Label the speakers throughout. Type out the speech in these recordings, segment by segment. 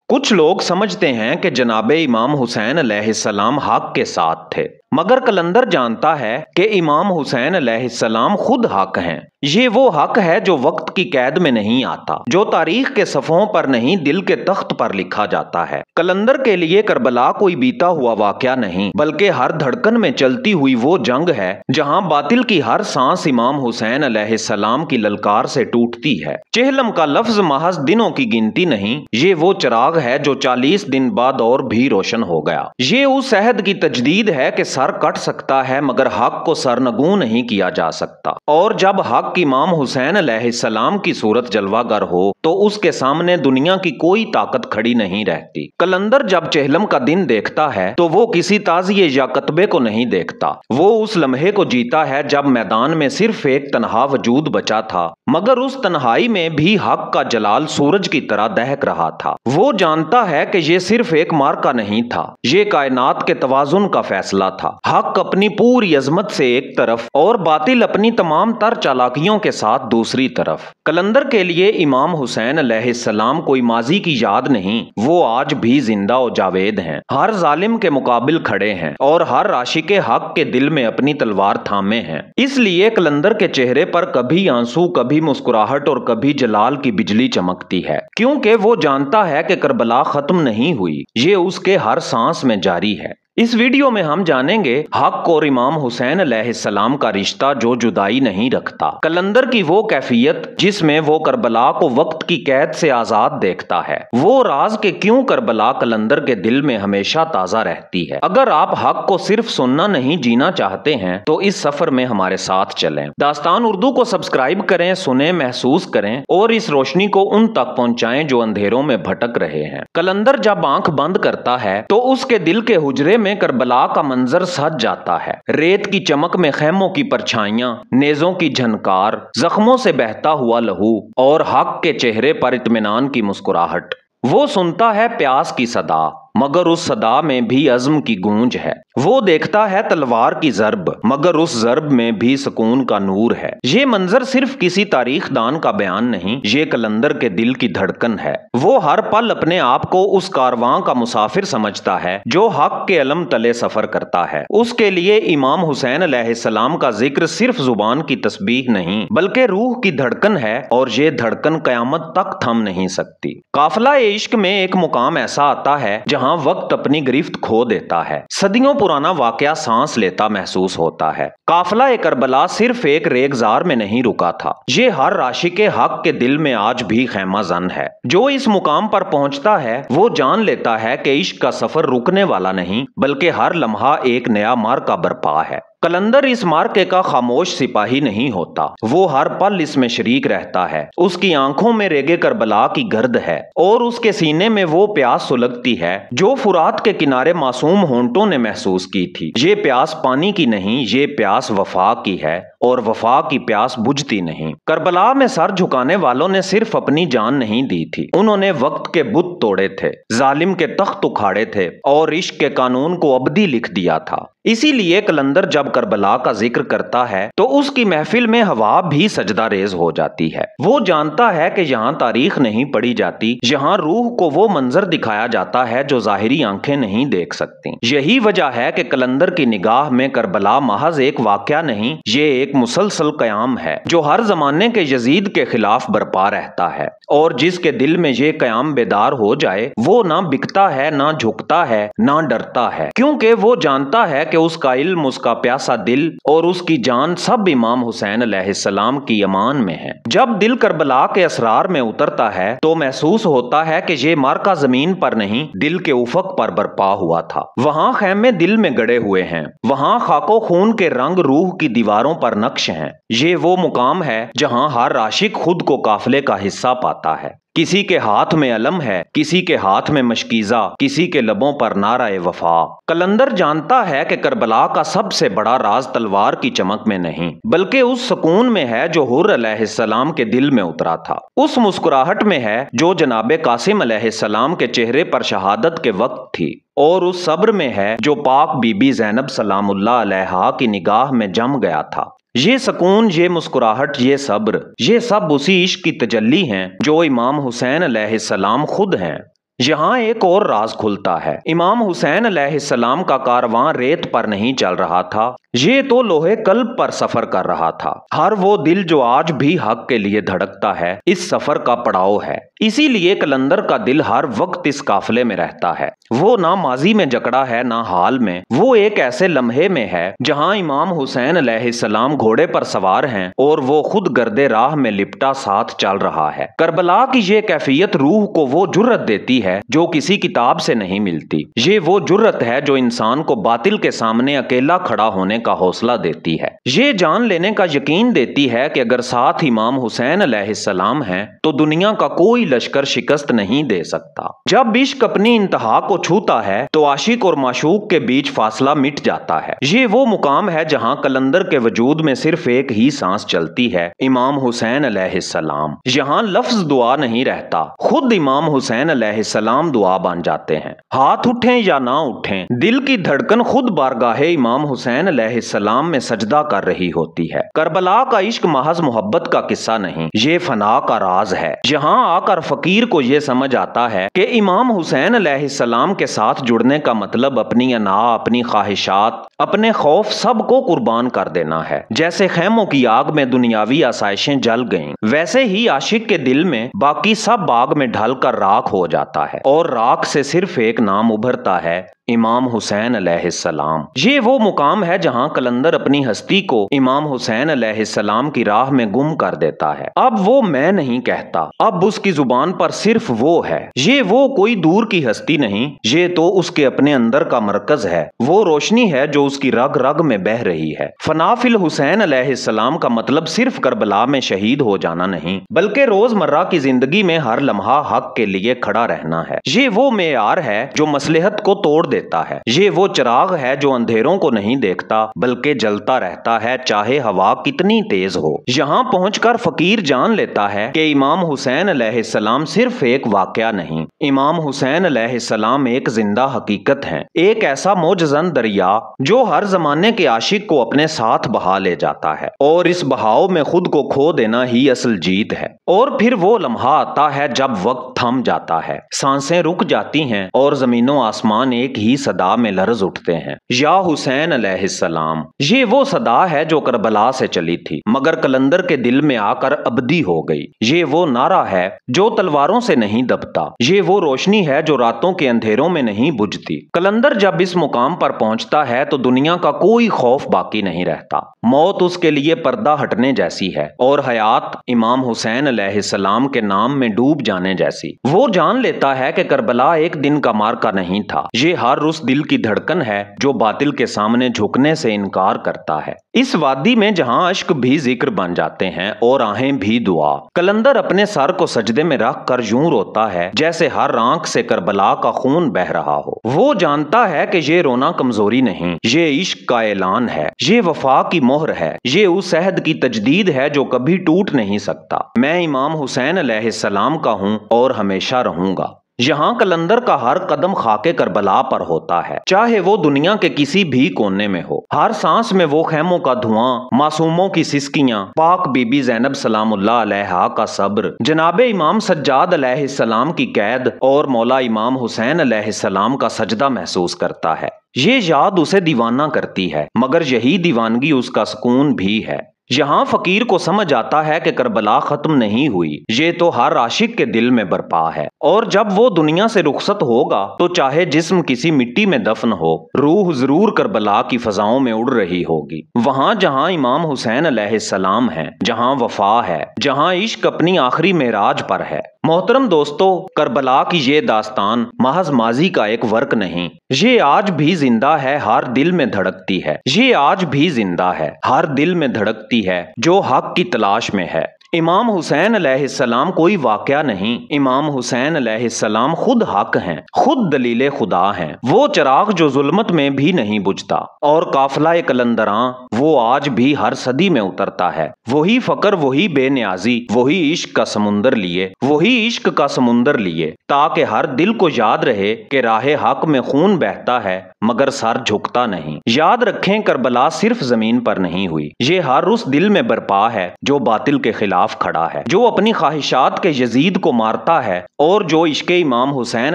Speaker 1: कुछ लोग समझते हैं कि जनाबे इमाम हुसैन अलैहिस्सलाम हक के साथ थे, मगर कलंदर जानता है कि इमाम हुसैन अलैहिस्सलाम खुद हक हैं। ये वो हक है जो वक्त की कैद में नहीं आता, जो तारीख के सफ़ों पर नहीं दिल के तख्त पर लिखा जाता है। कलंदर के लिए करबला कोई बीता हुआ वाक़या नहीं, बल्कि हर धड़कन में चलती हुई वो जंग है जहां बातिल की हर सांस इमाम हुसैन अलैहिस्सलाम की ललकार से टूटती है। चेहलम का लफ्ज महज दिनों की गिनती नहीं, ये वो चिराग है जो 40 दिन बाद और भी रोशन हो गया। ये उस अहद की तजदीद है कि सर कट सकता है मगर हक को सरनगू नहीं किया जा सकता। और जब हक इमाम हुसैन अलैहिस्सलाम की सूरत जलवागर हो तो उसके सामने दुनिया की कोई ताकत खड़ी नहीं रहती। कलंदर जब चेहलम का दिन देखता है तो वो किसी ताजिए या कतबे को नहीं देखता, वो उस लम्हे को जीता है जब मैदान में सिर्फ एक तन्हा वजूद बचा था, मगर उस तन्हाई में भी हक का जलाल सूरज की तरह दहक रहा था। वो जानता है कि ये सिर्फ एक मार्का नहीं था, ये कायनात के तवाजुन का फैसला था। हक अपनी पूरी अजमत से एक तरफ और बातिल अपनी तमाम तर चालाकियों के साथ दूसरी तरफ। कलंदर के लिए इमाम हुसैन अलैहिस्सलाम कोई माजी की याद नहीं, वो आज भी जिंदा और जावेद हैं, हर जालिम के मुकाबिल खड़े हैं और हर आशिके हक के दिल में अपनी तलवार थामे हैं। इसलिए कलंदर के चेहरे पर कभी आंसू, कभी मुस्कुराहट और कभी जलाल की बिजली चमकती है, क्योंकि वो जानता है कि करबला खत्म नहीं हुई, ये उसके हर सांस में जारी है। इस वीडियो में हम जानेंगे हक और इमाम हुसैन अलैहिस्सलाम का रिश्ता जो जुदाई नहीं रखता, कलंदर की वो कैफियत जिसमें वो करबला को वक्त की कैद से आजाद देखता है, वो राज के क्यों करबला कलंदर के दिल में हमेशा ताजा रहती है। अगर आप हक को सिर्फ सुनना नहीं जीना चाहते हैं तो इस सफर में हमारे साथ चलें। दास्तान उर्दू को सब्सक्राइब करें, सुने, महसूस करें और इस रोशनी को उन तक पहुंचाएं जो अंधेरों में भटक रहे हैं। कलंदर जब आंख बंद करता है तो उसके दिल के हुजरे में करबला का मंजर सज जाता है। रेत की चमक में खैमों की परछाइयां, नेजों की झनकार, जख्मों से बहता हुआ लहू और हक के चेहरे पर इत्मीनान की मुस्कुराहट। वो सुनता है प्यास की सदा, मगर उस सदा में भी अज़्म की गूंज है। वो देखता है तलवार की ज़र्ब, मगर उस ज़र्ब में भी सुकून का नूर है। ये मंजर सिर्फ किसी तारीख दान का बयान नहीं, ये कलंदर के दिल की धड़कन है। वो हर पल अपने आप को उस कारवां का मुसाफिर समझता है जो हक के अलम तले सफर करता है। उसके लिए इमाम हुसैन अलैहिस्सलाम का जिक्र सिर्फ जुबान की तस्बीह नहीं, बल्कि रूह की धड़कन है और ये धड़कन कयामत तक थम नहीं सकती। काफिला इश्क में एक मुकाम ऐसा आता है जहां वक्त अपनी गिरफ्त खो देता है, सदियों पुराना वाकया सांस लेता महसूस होता है। काफिला करबला सिर्फ एक रेगजार में नहीं रुका था, ये हर राशि के हक के दिल में आज भी खैमा जन है। जो इस मुकाम पर पहुंचता है वो जान लेता है कि इश्क का सफर रुकने वाला नहीं, बल्कि हर लम्हा एक नया मार्का बरपा है। कलंदर इस मार्के का खामोश सिपाही नहीं होता, वो हर पल इसमें शरीक रहता है। उसकी आंखों में रेगे करबला की गर्द है और उसके सीने में वो प्यास सुलगती है जो फुरात के किनारे मासूम होंठों ने महसूस की थी। ये प्यास पानी की नहीं, ये प्यास वफा की है और वफा की प्यास बुझती नहीं। करबला में सर झुकाने वालों ने सिर्फ अपनी जान नहीं दी थी, उन्होंने वक्त के बुत तोड़े थे, जालिम के तख्त उखाड़े थे और इश्क के कानून को अबदी लिख दिया था। इसीलिए कलंदर जब करबला का जिक्र करता है तो उसकी महफिल में हवा भी सजदा रेज हो जाती है। वो जानता है कि यहाँ तारीख नहीं पढ़ी जाती, यहाँ रूह को वो मंजर दिखाया जाता है जो जाहिरी आंखें नहीं देख सकती। यही वजह है कि कलंदर की निगाह में करबला महज एक वाकया नहीं, ये एक मुसलसल कयाम है जो हर जमाने के यजीद के खिलाफ बरपा रहता है। और जिसके दिल में ये कयाम बेदार हो जाए वो ना बिकता है, ना झुकता है, ना डरता है, क्योंकि वो जानता है कि उसका इल्म, उसका प्यासा दिल और उसकी जान सब इमाम हुसैन अलैहिस्सलाम की अमान में है। जब दिल करबला के असरार में उतरता है तो महसूस होता है कि ये मार्का जमीन पर नहीं, दिल के उफक पर बरपा हुआ था। वहां खैमे दिल में गड़े हुए हैं, वहां खाको खून के रंग रूह की दीवारों पर नक्श हैं। ये वो मुकाम है जहां हर आशिक खुद को काफिले का हिस्सा पाता है। किसी के हाथ में अलम है, किसी के हाथ में मशकीजा, किसी के लबों पर नाराए वफा। कलंदर जानता है कि करबला का सबसे बड़ा राज तलवार की चमक में नहीं, बल्कि उस सुकून में है जो हुर अलैहिस्सलाम के दिल में उतरा था, उस मुस्कुराहट में है जो जनाबे कासिम अलैहिस्सलाम के चेहरे पर शहादत के वक्त थी, और उस सब्र में है जो पाक बीबी ज़ैनब सलामुल्लाह अलैहा की निगाह में जम गया था। ये सुकून, ये मुस्कुराहट, ये सब्र, ये सब उसी इश्क की तजल्ली हैं जो इमाम हुसैन अलैहिस्सलाम खुद हैं। यहाँ एक और राज खुलता है। इमाम हुसैन अलैहिस्सलाम का कारवां रेत पर नहीं चल रहा था, ये तो लोहे कल्ब पर सफर कर रहा था। हर वो दिल जो आज भी हक के लिए धड़कता है इस सफर का पड़ाव है। इसीलिए कलंदर का दिल हर वक्त इस काफिले में रहता है। वो ना माजी में जकड़ा है ना हाल में, वो एक ऐसे लम्हे में है जहाँ इमाम हुसैन अलैहिस्सलाम घोड़े पर सवार हैं और वो खुद गर्दे राह में लिपटा साथ चल रहा है। करबला की ये कैफियत रूह को वो जुर्रत देती है जो किसी किताब से नहीं मिलती। ये वो जुर्रत है जो इंसान को बातिल के सामने अकेला खड़ा होने का हौसला देती है। ये जान लेने का यकीन देती है कि अगर साथ इमाम हुसैन अलैहिस्सलाम हैं तो दुनिया का कोई लश्कर शिकस्त नहीं दे सकता। जब इश्क अपनी इंतहा को छूता है तो आशिक और माशूक के बीच फासला मिट जाता है। ये वो मुकाम है जहां कलंदर के वजूद में सिर्फ एक ही सांस चलती है, इमाम हुसैन अलैहिस्सलाम। यहाँ लफ्ज दुआ नहीं रहता, खुद इमाम हुसैन अलैहिस्सलाम दुआ बन जाते हैं। हाथ उठें या ना उठें, दिल की धड़कन खुद बारगाहे इमाम हुसैन अलैहिस्सलाम में सजदा कर रही होती है। करबला का इश्क महज मोहब्बत का किस्सा नहीं, ये फना का राज है। जहाँ आकर फकीर को ये समझ आता है कि इमाम हुसैन अलैहिस्सलाम के साथ जुड़ने का मतलब अपनी अना, अपनी ख्वाहिशात, अपने खौफ सबको कुर्बान कर देना है। जैसे खैमों की आग में दुनियावी आसाइशें जल गईं, वैसे ही आशिक के दिल में बाकी सब आग में ढलकर राख हो जाता है और राख से सिर्फ एक नाम उभरता है, इमाम हुसैन अलैहिस्सलाम। ये वो मुकाम है जहां कलंदर अपनी हस्ती को इमाम हुसैन अलैहिस्सलाम की राह में गुम कर देता है। अब वो मैं नहीं कहता, अब उसकी जुबान पर सिर्फ वो है। ये वो कोई दूर की हस्ती नहीं, ये तो उसके अपने अंदर का मरकज है। वो रोशनी है जो उसकी रग रग में बह रही है। फनाफिल हुसैन अलैहिस्सलाम का मतलब सिर्फ करबला में शहीद हो जाना नहीं, बल्कि रोजमर्रा की जिंदगी में हर लम्हा हक के लिए खड़ा रहना है। ये वो मेयार है जो मसलहत को तोड़ देता है। ये वो चिराग है जो अंधेरों को नहीं देखता बल्कि जलता रहता है, चाहे हवा कितनी तेज हो। यहाँ पहुंचकर फकीर जान लेता है कि इमाम हुसैन अलैहिस्सलाम सिर्फ एक वाकया नहीं, इमाम हुसैन अलैहिस्सलाम एक जिंदा हकीकत है, एक ऐसा मोजज़न दरिया जो हर जमाने के आशिक को अपने साथ बहा ले जाता है और इस बहाव में खुद को खो देना ही असल जीत है। और फिर वो लम्हा आता है जब वक्त थम जाता है, सांसें रुक जाती हैं और जमीनों आसमान एक ही सदा में लरज उठते हैं, या हुसैन अलैहिस्सलाम। ये वो सदा है जो करबला से चली थी मगर कलंदर के दिल में आकर अबदी हो गई। ये वो नारा है जो तलवारों से नहीं दबता, ये वो रोशनी है जो रातों के अंधेरों में नहीं बुझती। कलंदर जब इस मुकाम पर पहुंचता है तो दुनिया का कोई खौफ बाकी नहीं रहता। मौत उसके लिए पर्दा हटने जैसी है और हयात इमाम हुसैन अलैहिस्सलाम के नाम में डूब जाने जैसी। वो जान लेता है कि करबला एक दिन का मार्का नहीं था, ये हर उस दिल की धड़कन है जो बातिल के सामने झुकने से इनकार करता है। इस वादी में जहां अश्क भी जिक्र बन जाते हैं और आहें भी दुआ, कलंदर अपने सर को सजदे में रख कर यूं रोता है जैसे हर आंख से करबला का खून बह रहा हो। वो जानता है कि ये रोना कमजोरी नहीं, ये इश्क का ऐलान है, ये वफा की मोहर है, ये उस अहद की तजदीद है जो कभी टूट नहीं सकता। मैं इमाम हुसैन अलैहिस्सलाम का हूं और हमेशा रहूंगा। यहाँ कलंदर का हर कदम खाके करबला पर होता है, चाहे वो दुनिया के किसी भी कोने में हो। हर सांस में वो खैमों का धुआं, मासूमों की सिसकियां, पाक बीबी ज़ैनब सलामुल्लाह अलैहा का सब्र, जनाबे इमाम सज्जाद अलैहिस्सलाम की कैद और मौला इमाम हुसैन अलैहिस्सलाम का सजदा महसूस करता है। ये याद उसे दीवाना करती है मगर यही दीवानगी उसका सुकून भी है। यहाँ फकीर को समझ आता है कि करबला खत्म नहीं हुई, ये तो हर आशिक के दिल में बरपा है और जब वो दुनिया से रुखसत होगा तो चाहे जिस्म किसी मिट्टी में दफन हो, रूह जरूर करबला की फजाओं में उड़ रही होगी। वहाँ जहाँ इमाम हुसैन अलैहिस्सलाम है, जहाँ वफा है, जहाँ इश्क अपनी आखिरी मेराज पर है। मोहतरम दोस्तों, करबला की ये दास्तान महज माजी का एक वर्क नहीं, ये आज भी जिंदा है, हर दिल में धड़कती है। ये आज भी जिंदा है, हर दिल में धड़कती है जो हक की तलाश में है। इमाम हुसैन अलैहिस्सलाम कोई वाकया नहीं, इमाम हुसैन अलैहिस्सलाम खुद हक हैं, खुद दलीले खुदा हैं। वो चिराग जो जुल्मत में भी नहीं बुझता और काफिला कलंदरां वो आज भी हर सदी में उतरता है। वही फकर, वही बेनियाजी, वही इश्क का समुंदर लिए, वही इश्क का समुंदर लिए, ताकि हर दिल को याद रहे कि राहे हक में खून बहता है मगर सर झुकता नहीं। याद रखें, करबला सिर्फ जमीन पर नहीं हुई, ये हर उस दिल में बरपा है जो बातिल के खिलाफ खिलाफ खड़ा है, जो अपनी ख्वाहिशात के यजीद को मारता है और जो इश्क़े इमाम हुसैन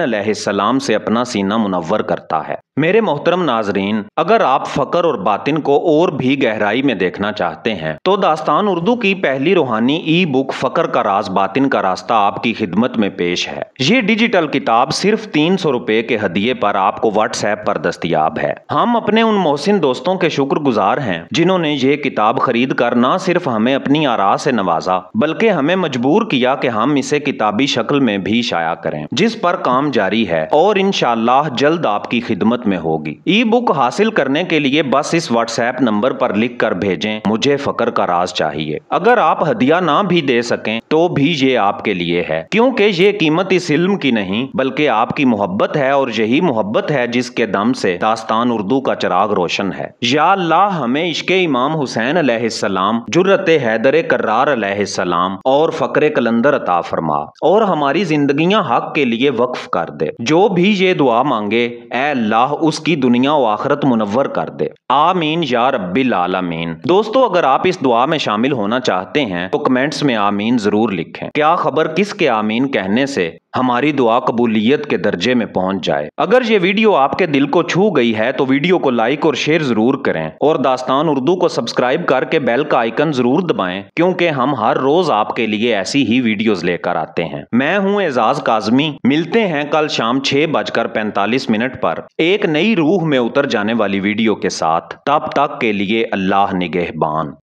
Speaker 1: अलैहिस्सलाम से अपना सीना मुनव्वर करता है। मेरे मोहतरम नाजरीन, अगर आप फ़क्र और बातिन को और भी गहराई में देखना चाहते हैं तो दास्तान उर्दू की पहली रूहानी ई बुक फ़क्र का राज बातिन का रास्ता आपकी खिदमत में पेश है। ये डिजिटल किताब सिर्फ 300 रुपए के हदिये पर आपको व्हाट्सएप पर दस्तयाब है। हम अपने उन मोहसिन दोस्तों के शुक्रगुजार हैं जिन्होंने ये किताब खरीद कर न सिर्फ हमें अपनी आरा से नवाजा बल्कि हमें मजबूर किया कि हम इसे किताबी शक्ल में भी शाया करें, जिस पर काम जारी है और इंशाअल्लाह जल्द आपकी खिदमत में होगी। ई बुक हासिल करने के लिए बस इस व्हाट्सएप नंबर पर लिख कर भेजें, मुझे फ़क्र का राज चाहिए। अगर आप हदिया ना भी दे सकें तो भी ये आपके लिए है, क्योंकि ये कीमत इस इल्म की नहीं बल्कि आपकी मोहब्बत है और यही मोहब्बत है जिसके दम से दास्तान उर्दू का चिराग रोशन है। या अल्लाह हमें इश्क़े इमाम हुसैन अलैहिस्सलाम, जुर्रते हैदर कर्रार अलैहिस्सलाम और फ़क्रे कलंदर अता फरमा और हमारी जिंदगियां हक के लिए वक्फ कर दे। जो भी ये दुआ मांगे ऐ अल्लाह उसकी दुनिया व आखिरत मुनव्वर कर दे। आमीन या रब्बिल आलमीन। दोस्तों, अगर आप इस दुआ में शामिल होना चाहते हैं तो कमेंट्स में आमीन जरूर लिखें। क्या खबर किसके आमीन कहने से हमारी दुआ कबूलियत के दर्जे में पहुंच जाए। अगर ये वीडियो आपके दिल को छू गई है तो वीडियो को लाइक और शेयर जरूर करें और दास्तान उर्दू को सब्सक्राइब करके बेल का आइकन जरूर दबाएं, क्योंकि हम हर रोज आपके लिए ऐसी ही वीडियोस लेकर आते हैं। मैं हूं एजाज काजमी। मिलते हैं कल शाम 6:45 पर एक नई रूह में उतर जाने वाली वीडियो के साथ। तब तक के लिए अल्लाह निगहबान।